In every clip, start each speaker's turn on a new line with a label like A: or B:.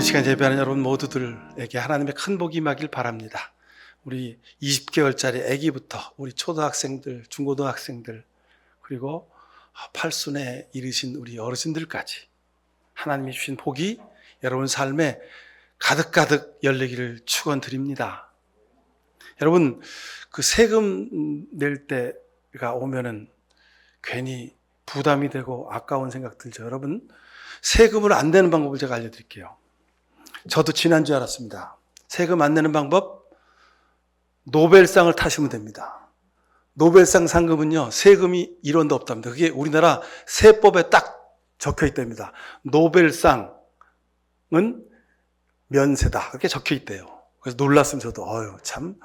A: 시간 예배하는 여러분 모두들에게 하나님의 큰 복이 임하길 바랍니다. 우리 20개월짜리 아기부터 우리 초등학생들, 중고등학생들, 그리고 팔순에 이르신 우리 어르신들까지 하나님이 주신 복이 여러분 삶에 가득가득 열리기를 축원드립니다. 여러분, 그 세금 낼 때가 오면은 괜히 부담이 되고 아까운 생각 들죠. 여러분, 세금을 안 내는 방법을 제가 알려드릴게요. 저도 지난주에 알았습니다. 세금 안 내는 방법, 노벨상을 타시면 됩니다. 노벨상 상금은요, 세금이 1원도 없답니다. 그게 우리나라 세법에 딱 적혀 있답니다. 노벨상은 면세다. 그렇게 적혀 있대요. 그래서 놀랐으면 저도, 참,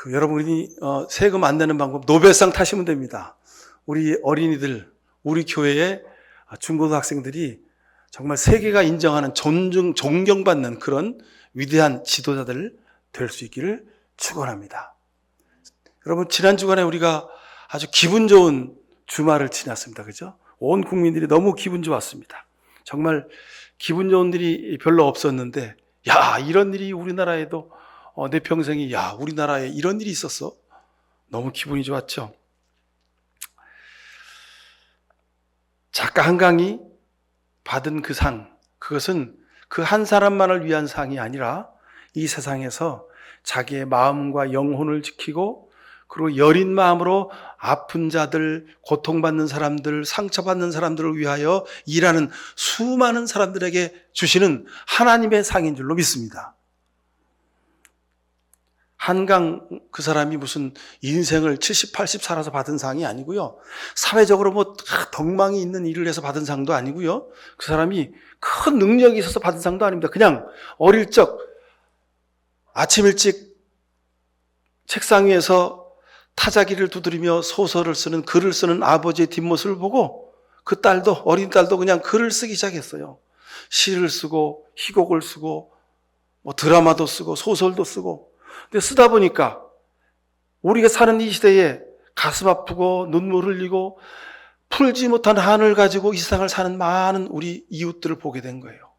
A: 여러분이 세금 안 내는 방법, 노벨상 타시면 됩니다. 우리 어린이들, 우리 교회의 중고등학생들이 정말 세계가 인정하는 존경받는 그런 위대한 지도자들 될 수 있기를 축원합니다. 여러분, 지난 주간에 우리가 아주 기분 좋은 주말을 지났습니다. 그죠? 온 국민들이 너무 기분 좋았습니다. 정말 기분 좋은 일이 별로 없었는데, 이런 일이 우리나라에도 내 평생이 우리나라에 이런 일이 있었어. 너무 기분이 좋았죠. 작가 한강이 받은 그 상, 그것은 그 한 사람만을 위한 상이 아니라 이 세상에서 자기의 마음과 영혼을 지키고 그리고 여린 마음으로 아픈 자들, 고통받는 사람들, 상처받는 사람들을 위하여 일하는 수많은 사람들에게 주시는 하나님의 상인 줄로 믿습니다. 한강 그 사람이 무슨 인생을 70, 80 살아서 받은 상이 아니고요. 사회적으로 덕망이 있는 일을 해서 받은 상도 아니고요. 그 사람이 큰 능력이 있어서 받은 상도 아닙니다. 그냥 어릴 적 아침 일찍 책상 위에서 타자기를 두드리며 소설을 쓰는, 글을 쓰는 아버지의 뒷모습을 보고 그 딸도, 어린 딸도 그냥 글을 쓰기 시작했어요. 시를 쓰고 희곡을 쓰고 드라마도 쓰고 소설도 쓰고. 근데 쓰다 보니까 우리가 사는 이 시대에 가슴 아프고 눈물 흘리고 풀지 못한 한을 가지고 이 세상을 사는 많은 우리 이웃들을 보게 된 거예요.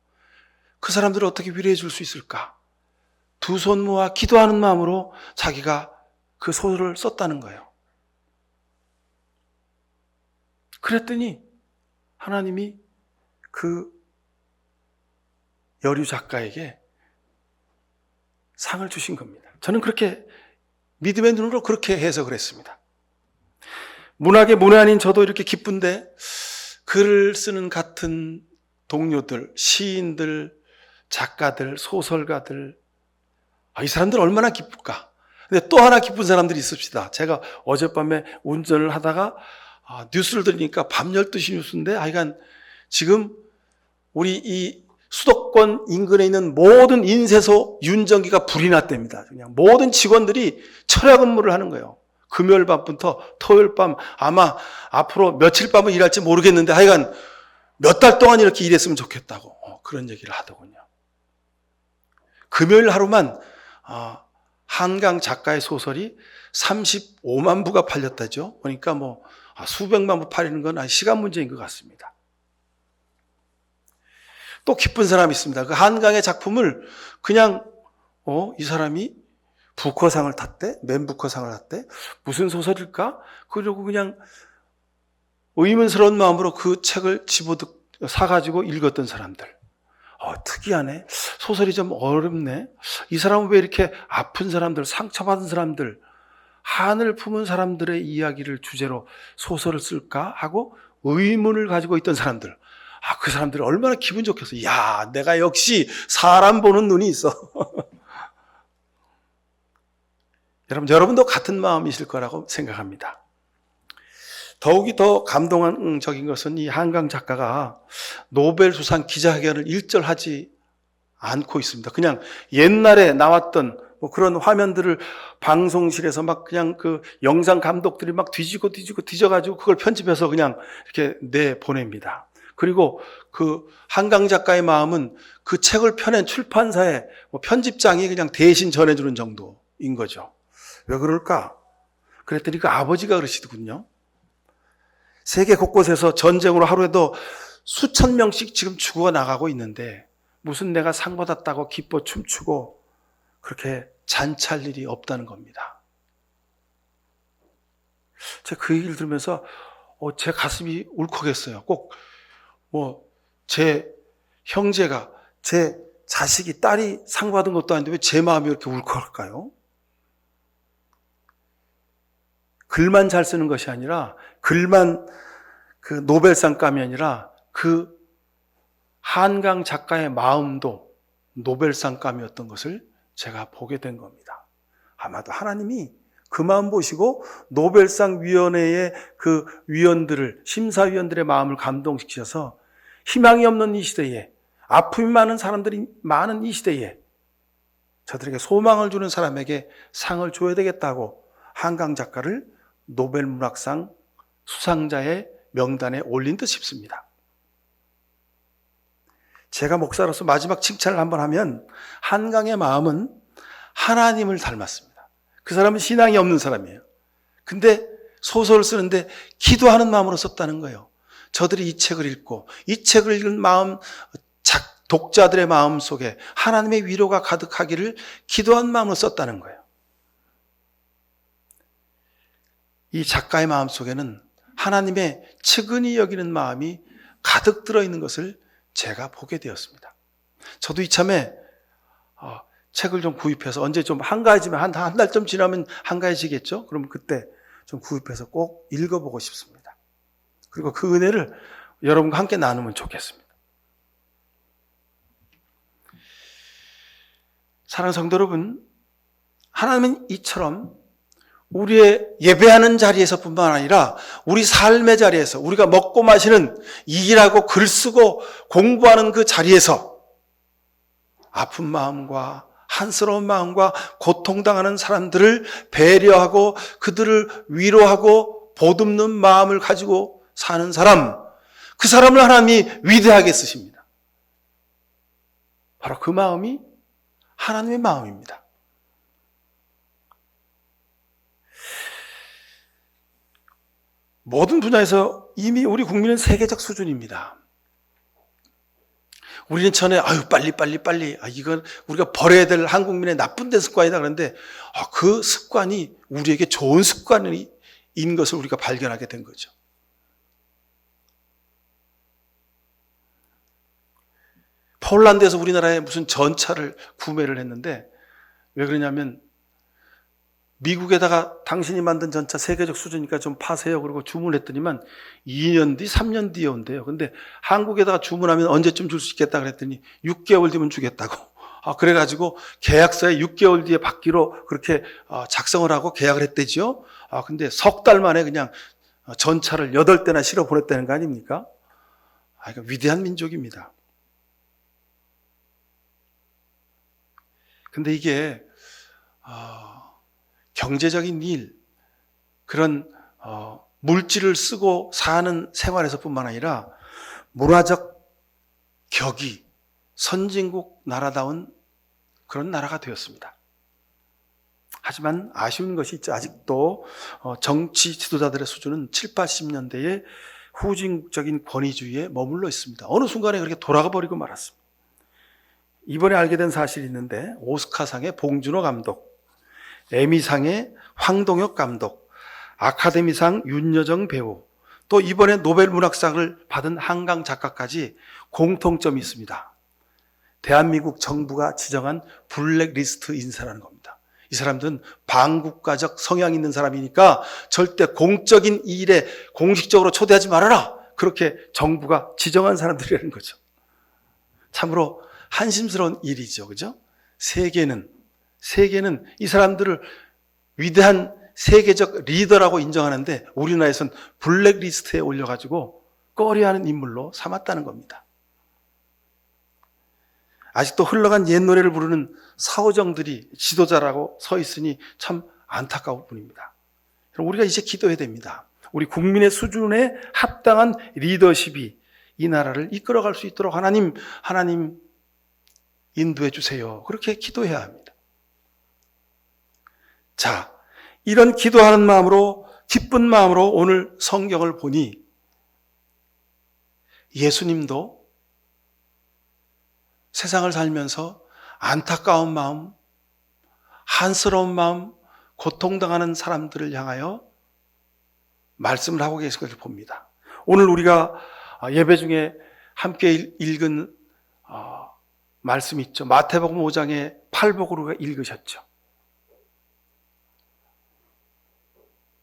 A: 그 사람들을 어떻게 위로해 줄 수 있을까? 두 손 모아 기도하는 마음으로 자기가 그 소설을 썼다는 거예요. 그랬더니 하나님이 그 여류 작가에게 상을 주신 겁니다. 저는 그렇게 믿음의 눈으로 그렇게 해석을 했습니다. 문학의 문외한인 저도 이렇게 기쁜데 글을 쓰는 같은 동료들, 시인들, 작가들, 소설가들, 이 사람들 얼마나 기쁠까? 근데 또 하나 기쁜 사람들이 있읍시다. 제가 어젯밤에 운전을 하다가 뉴스를 들으니까 밤 12시 뉴스인데 하여간 지금 우리 이 수도권 인근에 있는 모든 인쇄소 윤전기가 불이 났답니다. 그냥 모든 직원들이 철야 근무를 하는 거예요. 금요일 밤부터 토요일 밤, 아마 앞으로 며칠 밤을 일할지 모르겠는데 하여간 몇 달 동안 이렇게 일했으면 좋겠다고 그런 얘기를 하더군요. 금요일 하루만 한강 작가의 소설이 35만 부가 팔렸다죠. 그러니까 수백만 부 팔리는 건 시간 문제인 것 같습니다. 또 기쁜 사람이 있습니다. 그 한강의 작품을 그냥 이 사람이 부커상을 탔대? 맨부커상을 탔대? 무슨 소설일까? 그러고 그냥 의문스러운 마음으로 그 책을 사가지고 읽었던 사람들. 특이하네. 소설이 좀 어렵네. 이 사람은 왜 이렇게 아픈 사람들, 상처받은 사람들, 한을 품은 사람들의 이야기를 주제로 소설을 쓸까? 하고 의문을 가지고 있던 사람들. 그 사람들이 얼마나 기분 좋겠어. 내가 역시 사람 보는 눈이 있어. 여러분도 같은 마음이실 거라고 생각합니다. 더욱이 더 감동적인 것은 이 한강 작가가 노벨 수상 기자회견을 일절하지 않고 있습니다. 그냥 옛날에 나왔던 그런 화면들을 방송실에서 그냥 그 영상 감독들이 뒤져가지고 그걸 편집해서 그냥 이렇게 내보냅니다. 그리고 그 한강 작가의 마음은 그 책을 펴낸 출판사의 편집장이 그냥 대신 전해주는 정도인 거죠. 왜 그럴까? 그랬더니 그 아버지가 그러시더군요. 세계 곳곳에서 전쟁으로 하루에도 수천 명씩 지금 죽어나가고 있는데 무슨 내가 상 받았다고 기뻐 춤추고 그렇게 잔치할 일이 없다는 겁니다. 제가 그 얘기를 들으면서 제 가슴이 울컥했어요. 꼭 제 형제가, 제 자식이, 딸이 상 받은 것도 아닌데 왜 제 마음이 이렇게 울컥할까요? 글만 잘 쓰는 것이 아니라, 글만 그 노벨상감이 아니라 그 한강 작가의 마음도 노벨상감이었던 것을 제가 보게 된 겁니다. 아마도 하나님이 그 마음 보시고 노벨상 위원회의 그 위원들을, 심사위원들의 마음을 감동시키셔서 희망이 없는 이 시대에, 아픔이 많은 사람들이 많은 이 시대에 저들에게 소망을 주는 사람에게 상을 줘야 되겠다고 한강 작가를 노벨문학상 수상자의 명단에 올린 듯 싶습니다. 제가 목사로서 마지막 칭찬을 한번 하면, 한강의 마음은 하나님을 닮았습니다. 그 사람은 신앙이 없는 사람이에요. 근데 소설을 쓰는데 기도하는 마음으로 썼다는 거예요. 저들이 이 책을 읽고 이 책을 읽은 마음, 독자들의 마음 속에 하나님의 위로가 가득하기를 기도한 마음으로 썼다는 거예요. 이 작가의 마음 속에는 하나님의 측은히 여기는 마음이 가득 들어있는 것을 제가 보게 되었습니다. 저도 이참에 책을 좀 구입해서, 언제 좀 한가해지면, 한 달 좀 지나면 한가해지겠죠? 그러면 그때 좀 구입해서 꼭 읽어보고 싶습니다. 그리고 그 은혜를 여러분과 함께 나누면 좋겠습니다. 사랑하는 성도 여러분, 하나님은 이처럼 우리의 예배하는 자리에서뿐만 아니라 우리 삶의 자리에서, 우리가 먹고 마시는, 일하고 글 쓰고 공부하는 그 자리에서 아픈 마음과 한스러운 마음과 고통당하는 사람들을 배려하고 그들을 위로하고 보듬는 마음을 가지고 사는 사람, 그 사람을 하나님이 위대하게 쓰십니다. 바로 그 마음이 하나님의 마음입니다. 모든 분야에서 이미 우리 국민은 세계적 수준입니다. 우리는 전에 빨리 이건 우리가 버려야 될 한국민의 나쁜 데 습관이다 그러는데, 그 습관이 우리에게 좋은 습관인 것을 우리가 발견하게 된 거죠. 폴란드에서 우리나라에 무슨 전차를 구매를 했는데, 왜 그러냐면 미국에다가 당신이 만든 전차 세계적 수준이니까 좀 파세요. 그리고 주문했더니만 2년 뒤, 3년 뒤에 온대요. 근데 한국에다가 주문하면 언제쯤 줄 수 있겠다 그랬더니 6개월 뒤면 주겠다고. 그래가지고 계약서에 6개월 뒤에 받기로 그렇게 작성을 하고 계약을 했대죠. 근데 석 달 만에 그냥 전차를 8대나 실어 보냈다는 거 아닙니까? 그러니까 위대한 민족입니다. 근데 이게 경제적인 일, 그런 물질을 쓰고 사는 생활에서뿐만 아니라 문화적 격이 선진국 나라다운 그런 나라가 되었습니다. 하지만 아쉬운 것이 있죠. 아직도 정치 지도자들의 수준은 7, 80년대의 후진국적인 권위주의에 머물러 있습니다. 어느 순간에 그렇게 돌아가 버리고 말았습니다. 이번에 알게 된 사실이 있는데, 오스카상의 봉준호 감독, 에미상의 황동혁 감독, 아카데미상 윤여정 배우, 또 이번에 노벨문학상을 받은 한강 작가까지 공통점이 있습니다. 대한민국 정부가 지정한 블랙리스트 인사라는 겁니다. 이 사람들은 반국가적 성향이 있는 사람이니까 절대 공적인 일에 공식적으로 초대하지 말아라, 그렇게 정부가 지정한 사람들이라는 거죠. 참으로 한심스러운 일이죠. 그죠? 세계는 이 사람들을 위대한 세계적 리더라고 인정하는데, 우리나라에선 블랙리스트에 올려가지고 꺼려하는 인물로 삼았다는 겁니다. 아직도 흘러간 옛 노래를 부르는 사오정들이 지도자라고 서 있으니 참 안타까울 뿐입니다. 우리가 이제 기도해야 됩니다. 우리 국민의 수준에 합당한 리더십이 이 나라를 이끌어갈 수 있도록 하나님 인도해 주세요. 그렇게 기도해야 합니다. 자, 이런 기도하는 마음으로, 기쁜 마음으로 오늘 성경을 보니 예수님도 세상을 살면서 안타까운 마음, 한스러운 마음, 고통당하는 사람들을 향하여 말씀을 하고 계신 것을 봅니다. 오늘 우리가 예배 중에 함께 읽은 말씀이 있죠. 마태복음 5장의 팔복으로 읽으셨죠.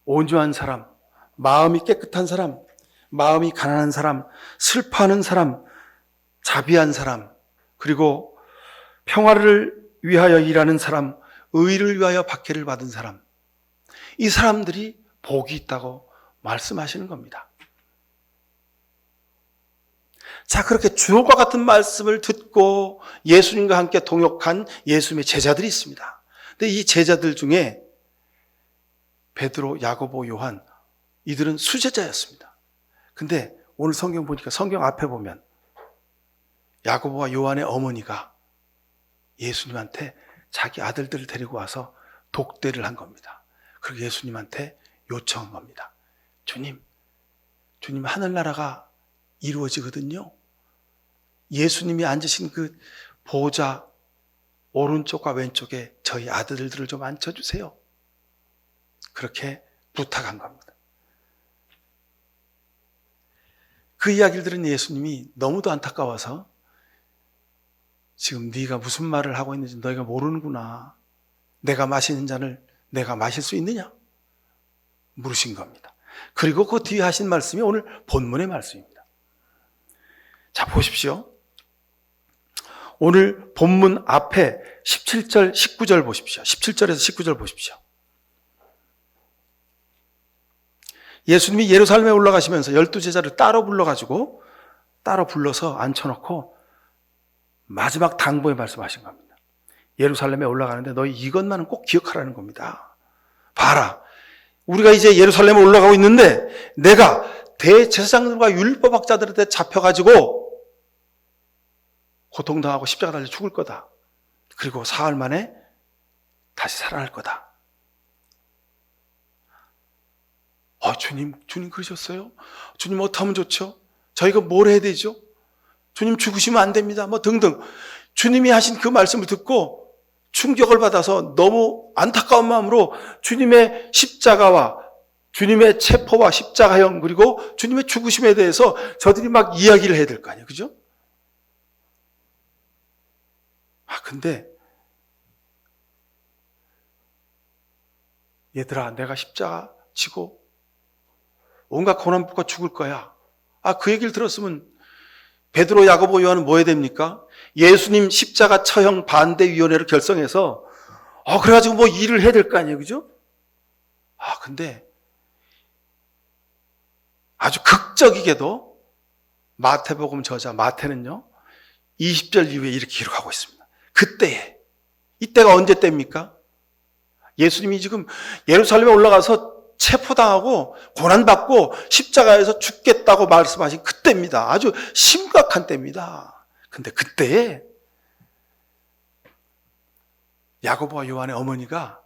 A: 온유한 사람, 마음이 깨끗한 사람, 마음이 가난한 사람, 슬퍼하는 사람, 자비한 사람, 그리고 평화를 위하여 일하는 사람, 의를 위하여 박해를 받은 사람, 이 사람들이 복이 있다고 말씀하시는 겁니다. 자, 그렇게 주옥과 같은 말씀을 듣고 예수님과 함께 동역한 예수님의 제자들이 있습니다. 근데 이 제자들 중에 베드로, 야고보, 요한, 이들은 수제자였습니다. 근데 오늘 성경 보니까 성경 앞에 보면 야고보와 요한의 어머니가 예수님한테 자기 아들들을 데리고 와서 독대를 한 겁니다. 그리고 예수님한테 요청한 겁니다. 주님 하늘나라가 이루어지거든요. 예수님이 앉으신 그 보좌 오른쪽과 왼쪽에 저희 아들들을 좀 앉혀주세요. 그렇게 부탁한 겁니다. 그 이야기를 들은 예수님이 너무도 안타까워서 지금 네가 무슨 말을 하고 있는지 너희가 모르는구나. 내가 마시는 잔을 내가 마실 수 있느냐? 물으신 겁니다. 그리고 그 뒤에 하신 말씀이 오늘 본문의 말씀입니다. 자, 보십시오. 오늘 본문 앞에 17절, 19절 보십시오. 17절에서 19절 보십시오. 예수님이 예루살렘에 올라가시면서 12제자를 따로 불러서 앉혀놓고 마지막 당부의 말씀하신 겁니다. 예루살렘에 올라가는데 너희 이것만은 꼭 기억하라는 겁니다. 봐라. 우리가 이제 예루살렘에 올라가고 있는데 내가 대제사장들과 율법학자들한테 잡혀가지고 고통당하고 십자가 달려 죽을 거다. 그리고 사흘 만에 다시 살아날 거다. 주님 그러셨어요? 주님 어떻게 하면 좋죠? 저희가 뭘 해야 되죠? 주님 죽으시면 안 됩니다. 등등. 주님이 하신 그 말씀을 듣고 충격을 받아서 너무 안타까운 마음으로 주님의 십자가와 주님의 체포와 십자가형 그리고 주님의 죽으심에 대해서 저들이 막 이야기를 해야 될 거 아니에요. 그죠? 근데 얘들아 내가 십자가 지고 온갖 고난 받고 죽을 거야. 그 얘기를 들었으면 베드로, 야고보, 요한은 뭐 해야 됩니까? 예수님 십자가 처형 반대위원회를 결성해서 그래가지고 뭐 일을 해야 될 거 아니에요. 그죠? 근데 아주 극적이게도 마태복음 저자 마태는요 20절 이후에 이렇게 기록하고 있습니다. 이때가 언제 때입니까? 예수님이 지금 예루살렘에 올라가서 체포당하고 고난받고 십자가에서 죽겠다고 말씀하신 그때입니다. 아주 심각한 때입니다. 근데 그때에 야고보와 요한의 어머니가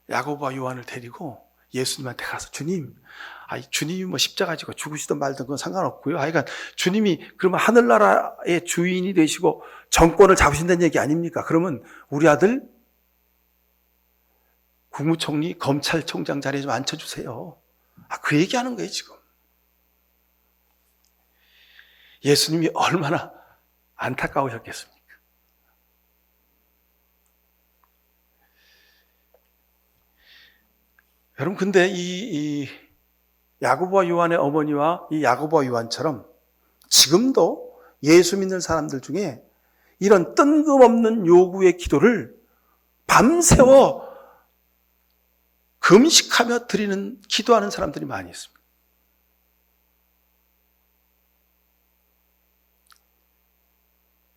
A: 야고보와 요한을 데리고 예수님한테 가서 주님이 뭐 십자가 지고 죽으시든 말든 그건 상관없고요. 하여간 주님이 그러면 하늘나라의 주인이 되시고 정권을 잡으신다는 얘기 아닙니까? 그러면 우리 아들 국무총리, 검찰총장 자리에 좀 앉혀주세요. 그 얘기하는 거예요, 지금. 예수님이 얼마나 안타까우셨겠습니까? 여러분, 근데 이 야고보와 요한의 어머니와 이 야고보와 요한처럼 지금도 예수 믿는 사람들 중에 이런 뜬금없는 요구의 기도를 밤새워 금식하며 드리는 기도하는 사람들이 많이 있습니다.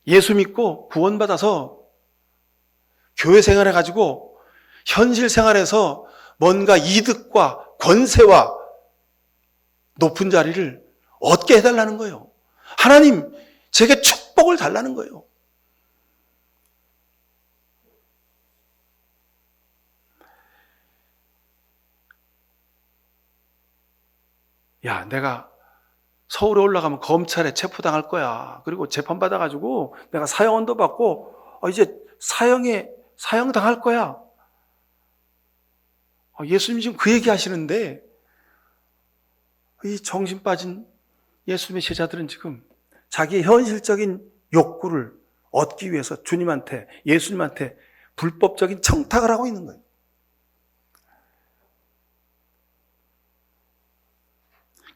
A: 예수 믿고 구원받아서 교회 생활해가지고 현실 생활에서 뭔가 이득과 권세와 높은 자리를 얻게 해달라는 거예요. 하나님, 제게 축복을 달라는 거예요. 내가 서울에 올라가면 검찰에 체포당할 거야. 그리고 재판받아가지고 내가 사형원도 받고 이제 사형당할 거야. 예수님이 지금 그 얘기 하시는데 이 정신 빠진 예수님의 제자들은 지금 자기의 현실적인 욕구를 얻기 위해서 주님한테, 예수님한테 불법적인 청탁을 하고 있는 거예요.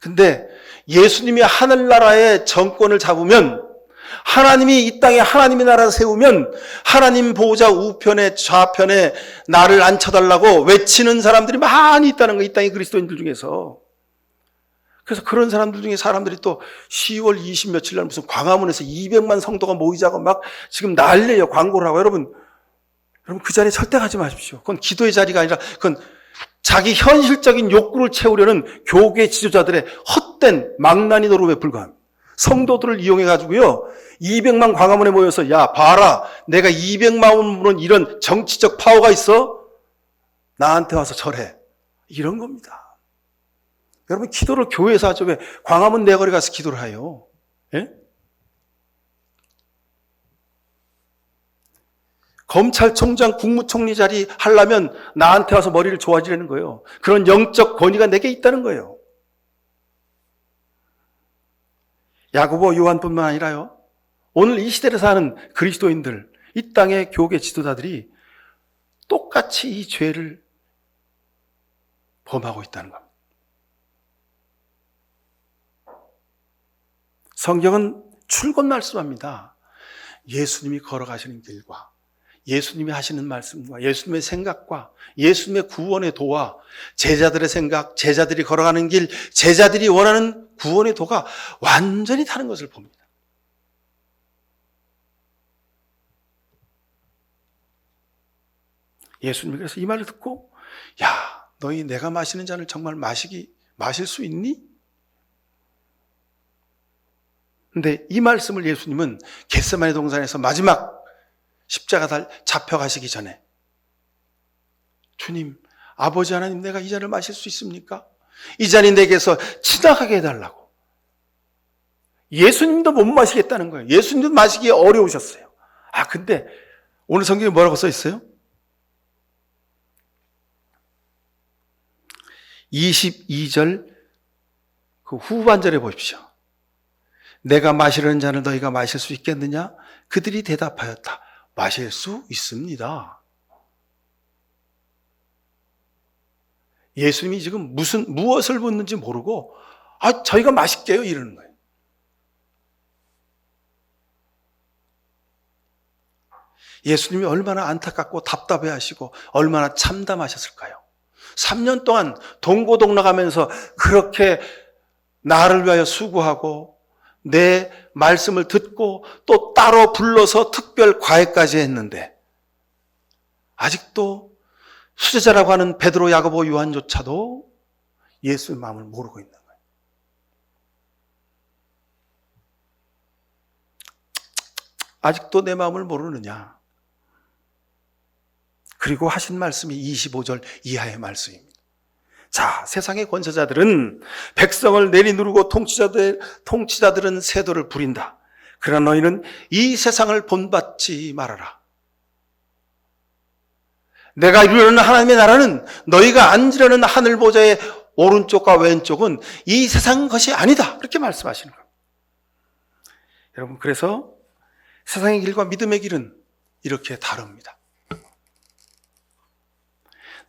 A: 근데 예수님이 하늘나라의 정권을 잡으면, 하나님이 이 땅에 하나님의 나라를 세우면 하나님 보호자 우편에 좌편에 나를 앉혀달라고 외치는 사람들이 많이 있다는 거예요. 이 땅의 그리스도인들 중에서. 그래서 그런 사람들 중에 사람들이 또 10월 20 며칠 날 무슨 광화문에서 200만 성도가 모이자고 막 지금 난리예요. 광고를 하고. 여러분 그 자리에 절대 가지 마십시오. 그건 기도의 자리가 아니라 그건 자기 현실적인 욕구를 채우려는 교계 지도자들의 헛된 망나니 노름에 불과합니다. 성도들을 이용해가지고요, 200만 광화문에 모여서, 야, 봐라, 내가 200만원은 이런 정치적 파워가 있어? 나한테 와서 절해. 이런 겁니다. 여러분, 기도를 교회에서 하죠. 왜 광화문 내거리 가서 기도를 해요? 예? 검찰총장, 국무총리 자리 하려면 나한테 와서 머리를 조아지려는 거예요. 그런 영적 권위가 내게 있다는 거예요. 야고보, 요한뿐만 아니라요, 오늘 이 시대를 사는 그리스도인들, 이 땅의 교계 지도자들이 똑같이 이 죄를 범하고 있다는 겁니다. 성경은 출건 말씀합니다. 예수님이 걸어가시는 길과 예수님이 하시는 말씀과 예수님의 생각과 예수님의 구원의 도와 제자들의 생각, 제자들이 걸어가는 길, 제자들이 원하는 구원의 도가 완전히 다른 것을 봅니다. 예수님이 그래서 이 말을 듣고, 야, 너희 내가 마시는 잔을 정말 마실 수 있니? 근데 이 말씀을 예수님은 겟세마네 동산에서 마지막 십자가 잡혀가시기 전에, 주님, 아버지 하나님, 내가 이 잔을 마실 수 있습니까? 이 잔이 내게서 지나가게 해달라고. 예수님도 못 마시겠다는 거예요. 예수님도 마시기 어려우셨어요. 근데 오늘 성경에 뭐라고 써 있어요? 22절 그 후반절에 보십시오. 내가 마시려는 잔을 너희가 마실 수 있겠느냐? 그들이 대답하였다. 마실 수 있습니다. 예수님이 지금 무엇을 묻는지 모르고 저희가 마실게요 이러는 거예요. 예수님이 얼마나 안타깝고 답답해하시고 얼마나 참담하셨을까요? 3년 동안 동고동락하면서 그렇게 나를 위하여 수고하고 내 말씀을 듣고 또 따로 불러서 특별 과외까지 했는데 아직도 수제자라고 하는 베드로, 야고보, 요한조차도 예수의 마음을 모르고 있는 거예요. 아직도 내 마음을 모르느냐? 그리고 하신 말씀이 25절 이하의 말씀입니다. 자, 세상의 권세자들은 백성을 내리누르고 통치자들은 세도를 부린다. 그러나 너희는 이 세상을 본받지 말아라. 내가 이루려는 하나님의 나라는 너희가 앉으려는 하늘 보좌의 오른쪽과 왼쪽은 이 세상 것이 아니다. 이렇게 말씀하시는 겁니다. 여러분, 그래서 세상의 길과 믿음의 길은 이렇게 다릅니다.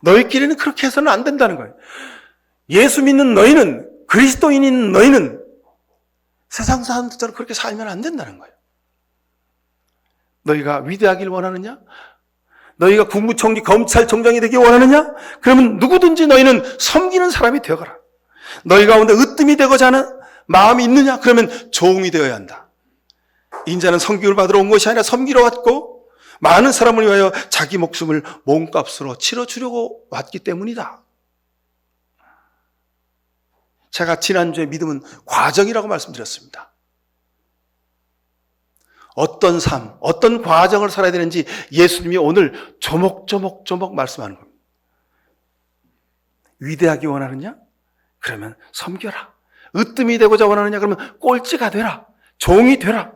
A: 너희끼리는 그렇게 해서는 안 된다는 거예요. 예수 믿는 너희는, 그리스도인인 너희는 세상 사람들처럼 그렇게 살면 안 된다는 거예요. 너희가 위대하길 원하느냐? 너희가 국무총리, 검찰총장이 되길 원하느냐? 그러면 누구든지 너희는 섬기는 사람이 되어가라. 너희 가운데 으뜸이 되고자 하는 마음이 있느냐? 그러면 종이 되어야 한다. 인자는 섬김을 받으러 온 것이 아니라 섬기러 왔고 많은 사람을 위하여 자기 목숨을 몸값으로 치러주려고 왔기 때문이다. 제가 지난주에 믿음은 과정이라고 말씀드렸습니다. 어떤 삶, 어떤 과정을 살아야 되는지 예수님이 오늘 조목조목 말씀하는 겁니다. 위대하기 원하느냐? 그러면 섬겨라. 으뜸이 되고자 원하느냐? 그러면 꼴찌가 되라. 종이 되라.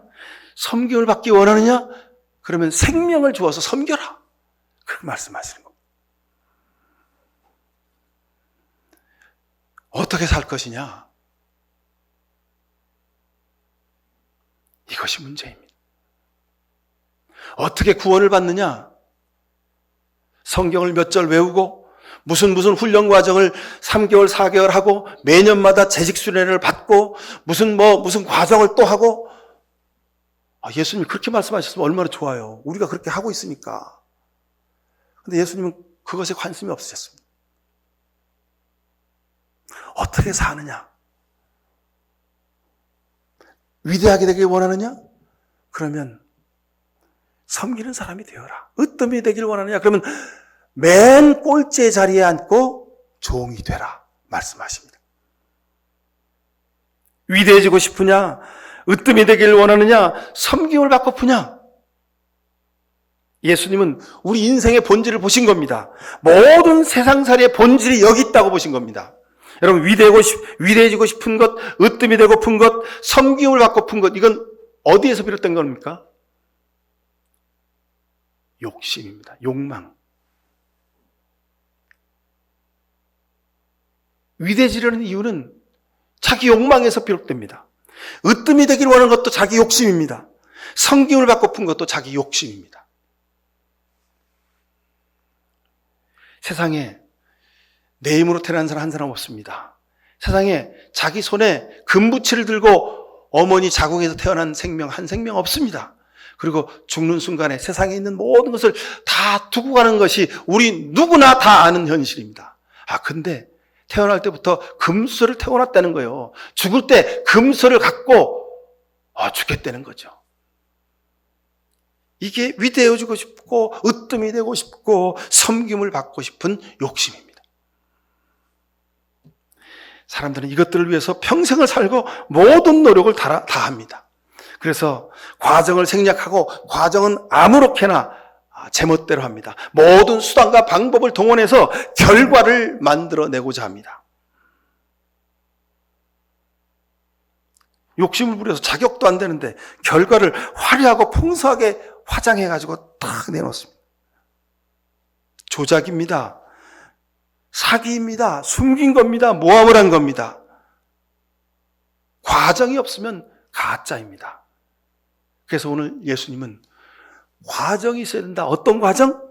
A: 섬김을 받기 원하느냐? 그러면 생명을 주어서 섬겨라. 그렇게 말씀하시는 겁니다. 어떻게 살 것이냐? 이것이 문제입니다. 어떻게 구원을 받느냐? 성경을 몇 절 외우고 무슨 훈련 과정을 3개월, 4개월 하고 매년마다 재직 수련회를 받고 무슨 과정을 또 하고 예수님이 그렇게 말씀하셨으면 얼마나 좋아요. 우리가 그렇게 하고 있으니까. 근데 예수님은 그것에 관심이 없으셨습니다. 어떻게 사느냐? 위대하게 되길 원하느냐? 그러면 섬기는 사람이 되어라. 으뜸이 되길 원하느냐? 그러면 맨 꼴찌의 자리에 앉고 종이 되라 말씀하십니다. 위대해지고 싶으냐? 으뜸이 되길 원하느냐? 섬김을 받고프냐? 예수님은 우리 인생의 본질을 보신 겁니다. 모든 세상살이의 본질이 여기 있다고 보신 겁니다. 여러분, 위대해지고 싶은 것, 으뜸이 되고픈 것, 섬김을 받고픈 것, 이건 어디에서 비롯된 겁니까? 욕심입니다. 욕망. 위대해지려는 이유는 자기 욕망에서 비롯됩니다. 으뜸이 되길 원하는 것도 자기 욕심입니다. 섬김을 받고픈 것도 자기 욕심입니다. 세상에 내 힘으로 태어난 사람 한 사람 없습니다. 세상에 자기 손에 금부치를 들고 어머니 자궁에서 태어난 생명 한 생명 없습니다. 그리고 죽는 순간에 세상에 있는 모든 것을 다 두고 가는 것이 우리 누구나 다 아는 현실입니다. 근데 태어날 때부터 금수를 태워놨다는 거예요. 죽을 때 금수를 갖고 죽겠다는 거죠. 이게 위대해지고 싶고 으뜸이 되고 싶고 섬김을 받고 싶은 욕심입니다. 사람들은 이것들을 위해서 평생을 살고 모든 노력을 다합니다. 그래서 과정을 생략하고 과정은 아무렇게나 제멋대로 합니다. 모든 수단과 방법을 동원해서 결과를 만들어내고자 합니다. 욕심을 부려서 자격도 안 되는데 결과를 화려하고 풍성하게 화장해가지고 딱 내놓습니다. 조작입니다. 사기입니다. 숨긴 겁니다. 모함을 한 겁니다. 과정이 없으면 가짜입니다. 그래서 오늘 예수님은 과정이 있어야 된다. 어떤 과정?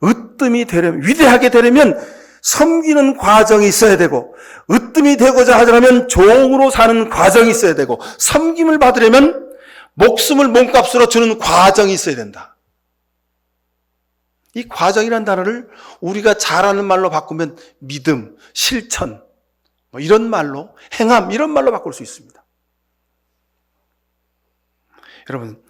A: 으뜸이 되려면, 위대하게 되려면 섬기는 과정이 있어야 되고, 으뜸이 되고자 하려면 종으로 사는 과정이 있어야 되고, 섬김을 받으려면 목숨을 몸값으로 주는 과정이 있어야 된다. 이 과정이라는 단어를 우리가 잘하는 말로 바꾸면 믿음, 실천, 이런 말로, 행함, 이런 말로 바꿀 수 있습니다. 여러분,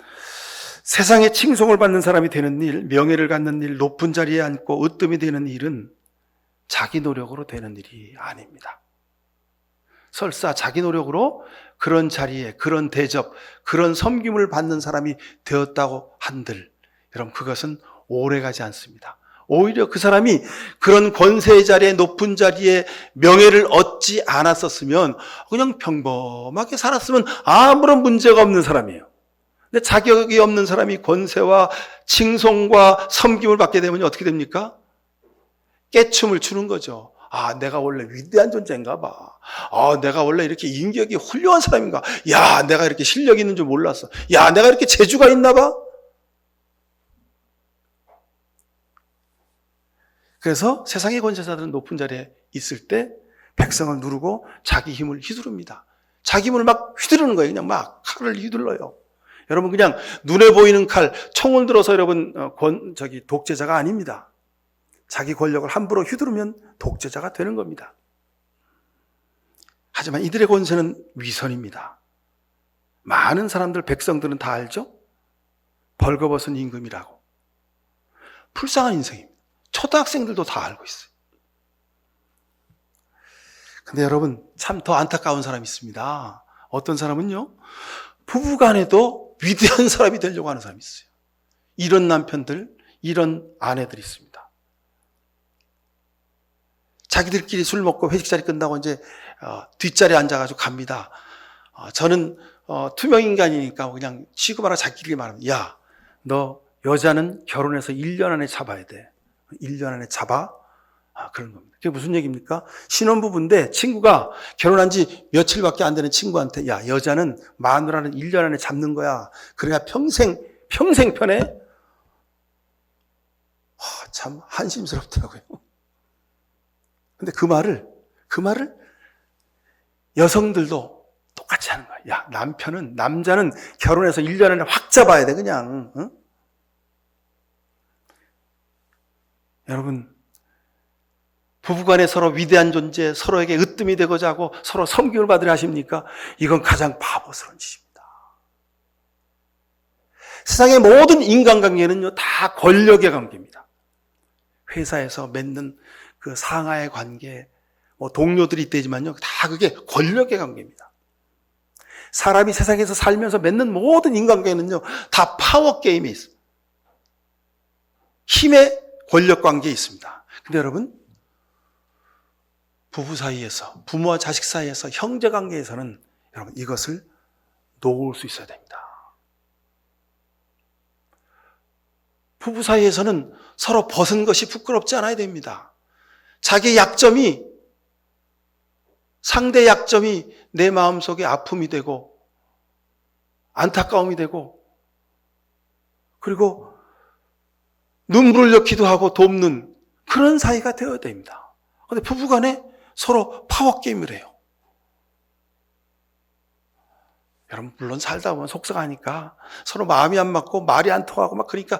A: 세상에 칭송을 받는 사람이 되는 일, 명예를 갖는 일, 높은 자리에 앉고 으뜸이 되는 일은 자기 노력으로 되는 일이 아닙니다. 설사 자기 노력으로 그런 자리에, 그런 대접, 그런 섬김을 받는 사람이 되었다고 한들, 여러분, 그것은 오래가지 않습니다. 오히려 그 사람이 그런 권세의 자리에, 높은 자리에 명예를 얻지 않았었으면 그냥 평범하게 살았으면 아무런 문제가 없는 사람이에요. 근데 자격이 없는 사람이 권세와 칭송과 섬김을 받게 되면 어떻게 됩니까? 깨춤을 추는 거죠. 내가 원래 위대한 존재인가 봐. 내가 원래 이렇게 인격이 훌륭한 사람인가. 야, 내가 이렇게 실력이 있는 줄 몰랐어. 야, 내가 이렇게 재주가 있나 봐. 그래서 세상의 권세자들은 높은 자리에 있을 때 백성을 누르고 자기 힘을 휘두릅니다. 자기 힘을 막 휘두르는 거예요. 그냥 막 칼을 휘둘러요. 여러분, 그냥 눈에 보이는 칼, 총을 들어서 여러분 독재자가 아닙니다. 자기 권력을 함부로 휘두르면 독재자가 되는 겁니다. 하지만 이들의 권세는 위선입니다. 많은 사람들, 백성들은 다 알죠? 벌거벗은 임금이라고. 불쌍한 인생입니다. 초등학생들도 다 알고 있어요. 근데 여러분, 참 더 안타까운 사람이 있습니다. 어떤 사람은요, 부부간에도 위대한 사람이 되려고 하는 사람이 있어요. 이런 남편들, 이런 아내들이 있습니다. 자기들끼리 술 먹고 회식 자리 끝나고 이제 뒷자리에 앉아가지고 갑니다. 저는 투명인간이니까 그냥 취급하라 자기끼리 말합니다. 야, 너 여자는 결혼해서 1년 안에 잡아야 돼. 1년 안에 잡아? 그런 겁니다. 그게 무슨 얘기입니까? 신혼부부인데 친구가 결혼한 지 며칠밖에 안 되는 친구한테 야, 여자는 마누라는 1년 안에 잡는 거야. 그래야 평생 편해? 참 한심스럽더라고요. 근데 그 말을 여성들도 똑같이 하는 거야. 야, 남자는 결혼해서 1년 안에 확 잡아야 돼, 그냥. 응? 여러분, 부부간에 서로 위대한 존재, 서로에게 으뜸이 되고자 하고 서로 섬김을 받으려 하십니까? 이건 가장 바보스러운 짓입니다. 세상의 모든 인간관계는요, 다 권력의 관계입니다. 회사에서 맺는 그 상하의 관계, 동료들이 있대지만요, 다 그게 권력의 관계입니다. 사람이 세상에서 살면서 맺는 모든 인간관계는요, 다 파워 게임에 있습니다. 힘의 권력 관계에 있습니다. 근데 여러분, 부부 사이에서, 부모와 자식 사이에서, 형제 관계에서는 여러분 이것을 놓을 수 있어야 됩니다. 부부 사이에서는 서로 벗은 것이 부끄럽지 않아야 됩니다. 자기 약점이, 상대 약점이 내 마음속에 아픔이 되고 안타까움이 되고 그리고 눈물을 넣기도 하고 돕는 그런 사이가 되어야 됩니다. 그런데 부부간에 서로 파워게임을 해요. 여러분, 물론 살다 보면 속상하니까 서로 마음이 안 맞고 말이 안 통하고 막 그러니까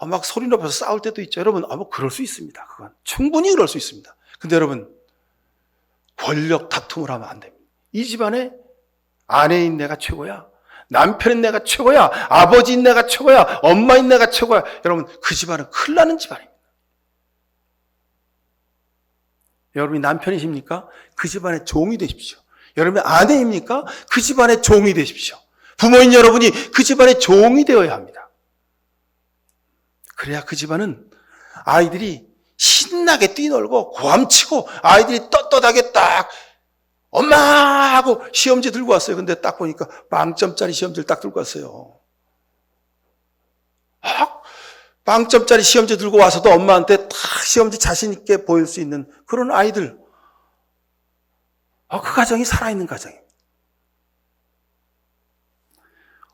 A: 막 소리 높여서 싸울 때도 있죠. 여러분, 뭐 그럴 수 있습니다. 그건 충분히 그럴 수 있습니다. 근데 여러분, 권력 다툼을 하면 안 됩니다. 이 집안에 아내인 내가 최고야. 남편인 내가 최고야. 아버지인 내가 최고야. 엄마인 내가 최고야. 여러분, 그 집안은 큰일 나는 집안입니다. 여러분이 남편이십니까? 그 집안의 종이 되십시오. 여러분이 아내입니까? 그 집안의 종이 되십시오. 부모인 여러분이 그 집안의 종이 되어야 합니다. 그래야 그 집안은 아이들이 신나게 뛰놀고 고함치고 아이들이 떳떳하게 딱 엄마 하고 시험지 들고 왔어요. 근데 딱 보니까 빵점짜리 시험지를 딱 들고 왔어요. 빵점짜리 시험지 들고 와서도 엄마한테 딱 시험지 자신 있게 보일 수 있는 그런 아이들. 그 가정이 살아있는 가정입니다.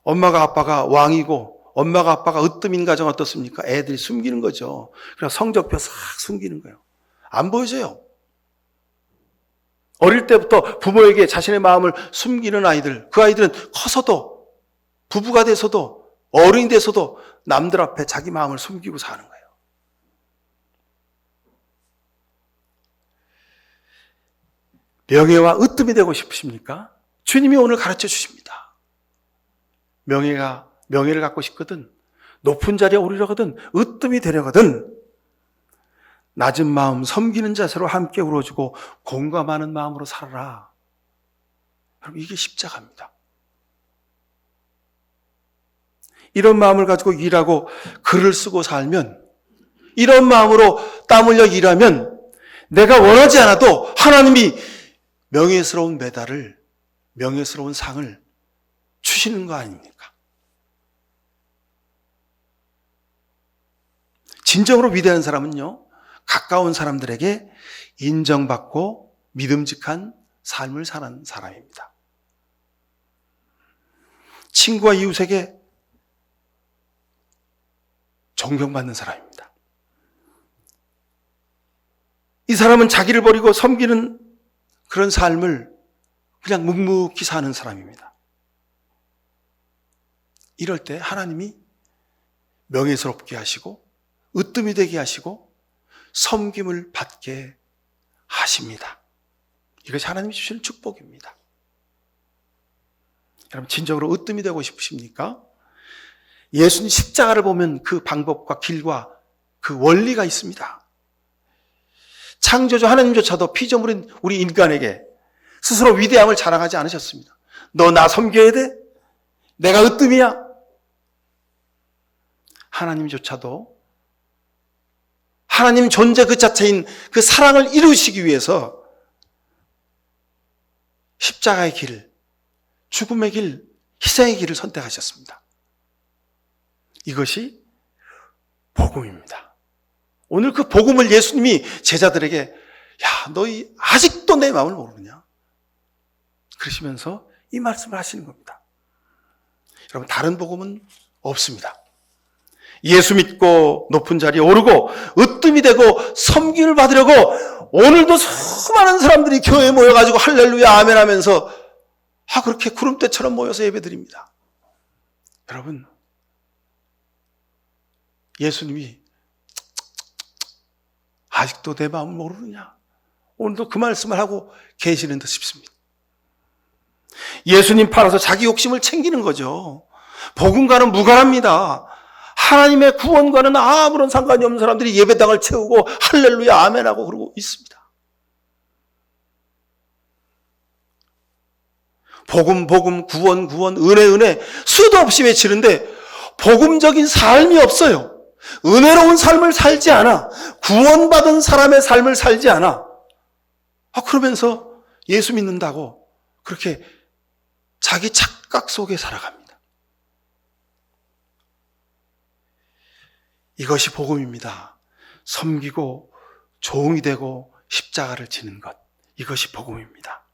A: 엄마가 아빠가 왕이고 엄마가 아빠가 으뜸인 가정 어떻습니까? 애들이 숨기는 거죠. 그냥 성적표 싹 숨기는 거예요. 안 보여줘요. 어릴 때부터 부모에게 자신의 마음을 숨기는 아이들, 그 아이들은 커서도 부부가 돼서도 어른이 돼서도 남들 앞에 자기 마음을 숨기고 사는 거예요. 명예와 으뜸이 되고 싶으십니까? 주님이 오늘 가르쳐 주십니다. 명예를 갖고 싶거든, 높은 자리에 오르려거든, 으뜸이 되려거든, 낮은 마음 섬기는 자세로 함께 울어주고 공감하는 마음으로 살아라. 여러분, 이게 십자가입니다. 이런 마음을 가지고 일하고 글을 쓰고 살면, 이런 마음으로 땀 흘려 일하면 내가 원하지 않아도 하나님이 명예스러운 메달을, 명예스러운 상을 주시는 거 아닙니까? 진정으로 위대한 사람은요, 가까운 사람들에게 인정받고 믿음직한 삶을 사는 사람입니다. 친구와 이웃에게 존경받는 사람입니다. 이 사람은 자기를 버리고 섬기는 그런 삶을 그냥 묵묵히 사는 사람입니다. 이럴 때 하나님이 명예스럽게 하시고 으뜸이 되게 하시고 섬김을 받게 하십니다. 이것이 하나님이 주시는 축복입니다. 여러분, 진정으로 으뜸이 되고 싶으십니까? 예수님 십자가를 보면 그 방법과 길과 그 원리가 있습니다. 창조주 하나님조차도 피조물인 우리 인간에게 스스로 위대함을 자랑하지 않으셨습니다. 너 나 섬겨야 돼? 내가 으뜸이야? 하나님조차도 하나님 존재 그 자체인 그 사랑을 이루시기 위해서 십자가의 길, 죽음의 길, 희생의 길을 선택하셨습니다. 이것이 복음입니다. 오늘 그 복음을 예수님이 제자들에게 야, 너희 아직도 내 마음을 모르느냐? 그러시면서 이 말씀을 하시는 겁니다. 여러분, 다른 복음은 없습니다. 예수 믿고 높은 자리에 오르고 으뜸이 되고 섬김을 받으려고 오늘도 수많은 사람들이 교회에 모여가지고 할렐루야 아멘 하면서 그렇게 구름대처럼 모여서 예배드립니다. 여러분, 예수님이 아직도 내 마음을 모르느냐? 오늘도 그 말씀을 하고 계시는 듯 싶습니다. 예수님 팔아서 자기 욕심을 챙기는 거죠. 복음과는 무관합니다. 하나님의 구원과는 아무런 상관이 없는 사람들이 예배당을 채우고 할렐루야 아멘하고 그러고 있습니다. 복음, 구원, 은혜 수도 없이 외치는데 복음적인 삶이 없어요. 은혜로운 삶을 살지 않아. 구원받은 사람의 삶을 살지 않아. 그러면서 예수 믿는다고 그렇게 자기 착각 속에 살아갑니다. 이것이 복음입니다. 섬기고 종이 되고 십자가를 지는 것. 이것이 복음입니다.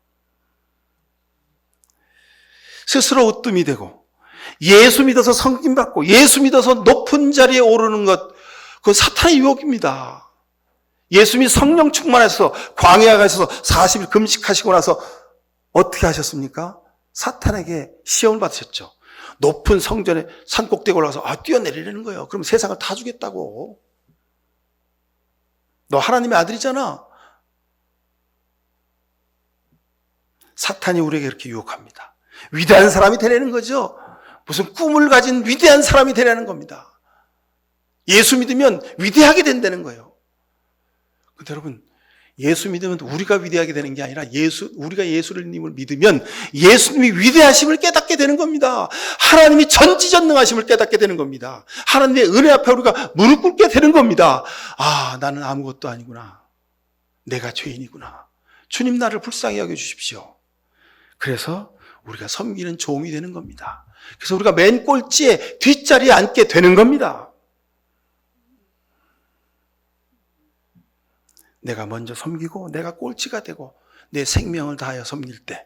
A: 스스로 으뜸이 되고 예수 믿어서 섬김받고 예수 믿어서 높은 자리에 오르는 것, 그건 사탄의 유혹입니다. 예수님이 성령 충만해서 광야에 가셔서 40일 금식하시고 나서 어떻게 하셨습니까? 사탄에게 시험을 받으셨죠. 높은 성전에 산꼭대기에 올라가서 뛰어내리려는 거예요. 그럼 세상을 다 주겠다고. 너 하나님의 아들이잖아. 사탄이 우리에게 이렇게 유혹합니다. 위대한 사람이 되려는 거죠. 무슨 꿈을 가진 위대한 사람이 되려는 겁니다. 예수 믿으면 위대하게 된다는 거예요. 근데 여러분, 예수 믿으면 우리가 위대하게 되는 게 아니라 우리가 예수님을 믿으면 예수님이 위대하심을 깨닫게 되는 겁니다. 하나님이 전지전능하심을 깨닫게 되는 겁니다. 하나님의 은혜 앞에 우리가 무릎 꿇게 되는 겁니다. 나는 아무것도 아니구나. 내가 죄인이구나. 주님 나를 불쌍히 여겨주십시오. 그래서 우리가 섬기는 종이 되는 겁니다. 그래서 우리가 맨 꼴찌에 뒷자리에 앉게 되는 겁니다. 내가 먼저 섬기고 내가 꼴찌가 되고 내 생명을 다하여 섬길 때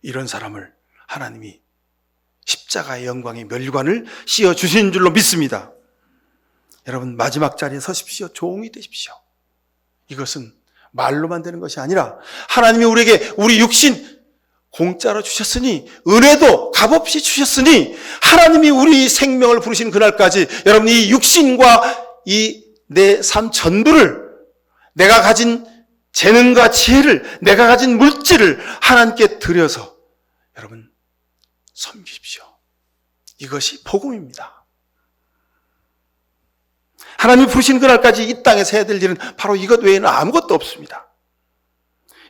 A: 이런 사람을 하나님이 십자가의 영광의 멸관을 씌워주신 줄로 믿습니다. 여러분, 마지막 자리에 서십시오. 종이 되십시오. 이것은 말로만 되는 것이 아니라 하나님이 우리에게 우리 육신 공짜로 주셨으니, 은혜도 값없이 주셨으니, 하나님이 우리 생명을 부르신 그날까지 여러분 이 육신과 이 내 삶 전부를, 내가 가진 재능과 지혜를, 내가 가진 물질을 하나님께 드려서 여러분 섬기십시오. 이것이 복음입니다. 하나님이 부르신 그날까지 이 땅에서 해야 될 일은 바로 이것 외에는 아무것도 없습니다.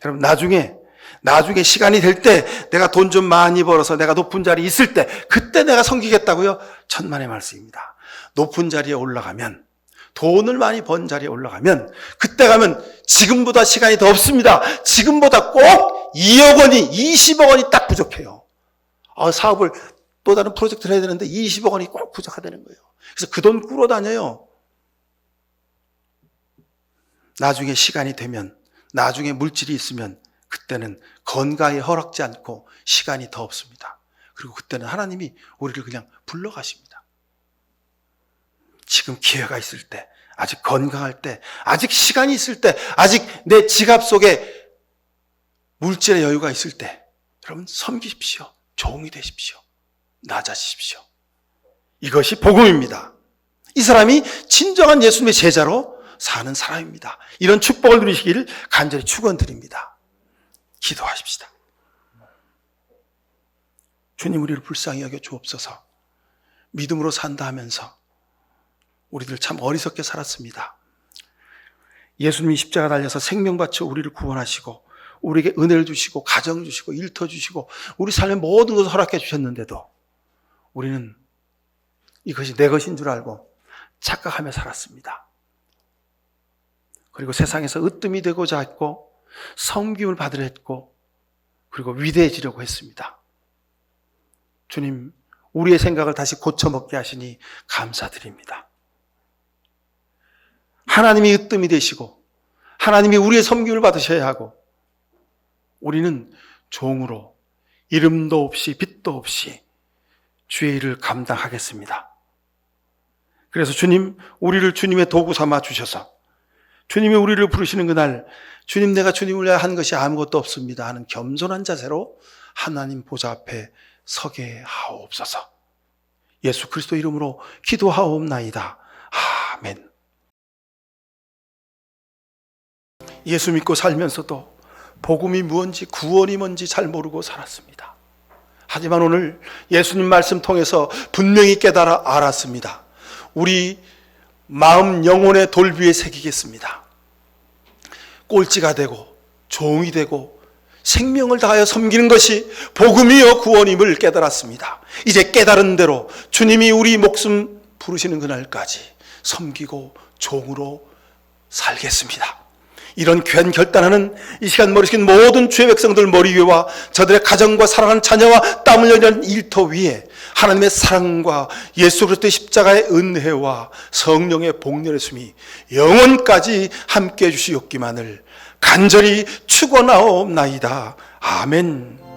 A: 여러분, 나중에 시간이 될 때, 내가 돈 좀 많이 벌어서 내가 높은 자리에 있을 때, 그때 내가 섬기겠다고요? 천만의 말씀입니다. 높은 자리에 올라가면, 돈을 많이 번 자리에 올라가면, 그때 가면 지금보다 시간이 더 없습니다. 지금보다 꼭 2억 원이, 20억 원이 딱 부족해요. 사업을 또 다른 프로젝트를 해야 되는데 20억 원이 꼭 부족하다는 거예요. 그래서 그 돈 꾸러 다녀요. 나중에 시간이 되면, 나중에 물질이 있으면 그때는 건강이 허락지 않고 시간이 더 없습니다. 그리고 그때는 하나님이 우리를 그냥 불러가십니다. 지금 기회가 있을 때, 아직 건강할 때, 아직 시간이 있을 때, 아직 내 지갑 속에 물질의 여유가 있을 때 여러분 섬기십시오. 종이 되십시오. 낮아지십시오. 이것이 복음입니다. 이 사람이 진정한 예수님의 제자로 사는 사람입니다. 이런 축복을 누리시기를 간절히 축원드립니다. 기도하십시다. 주님, 우리를 불쌍히 여겨 주옵소서. 믿음으로 산다 하면서 우리들 참 어리석게 살았습니다. 예수님이 십자가 달려서 생명 바쳐 우리를 구원하시고 우리에게 은혜를 주시고 가정 주시고 일터 주시고 우리 삶의 모든 것을 허락해 주셨는데도 우리는 이것이 내 것인 줄 알고 착각하며 살았습니다. 그리고 세상에서 으뜸이 되고자 했고 섬김을 받으려 했고 그리고 위대해지려고 했습니다. 주님, 우리의 생각을 다시 고쳐먹게 하시니 감사드립니다. 하나님이 으뜸이 되시고 하나님이 우리의 섬김을 받으셔야 하고 우리는 종으로 이름도 없이 빛도 없이 주의 일을 감당하겠습니다. 그래서 주님, 우리를 주님의 도구 삼아 주셔서 주님이 우리를 부르시는 그날 주님, 내가 주님을 위해 한 것이 아무것도 없습니다 하는 겸손한 자세로 하나님 보좌 앞에 서게 하옵소서. 예수 그리스도 이름으로 기도하옵나이다. 아멘. 예수 믿고 살면서도 복음이 무엇인지 구원이 뭔지 잘 모르고 살았습니다. 하지만 오늘 예수님 말씀 통해서 분명히 깨달아 알았습니다. 우리 마음 영혼의 돌비에 새기겠습니다. 꼴찌가 되고 종이 되고 생명을 다하여 섬기는 것이 복음이요 구원임을 깨달았습니다. 이제 깨달은 대로 주님이 우리 목숨 부르시는 그날까지 섬기고 종으로 살겠습니다. 이런 귀한 결단하는 이 시간 머리 숙인 모든 주의 백성들 머리 위와 저들의 가정과 사랑하는 자녀와 땀 흘려낸 일터 위에 하나님의 사랑과 예수 그리스도의 십자가의 은혜와 성령의 복렬의 숨이 영원까지 함께해 주시옵기만을 간절히 축원하옵나이다. 아멘.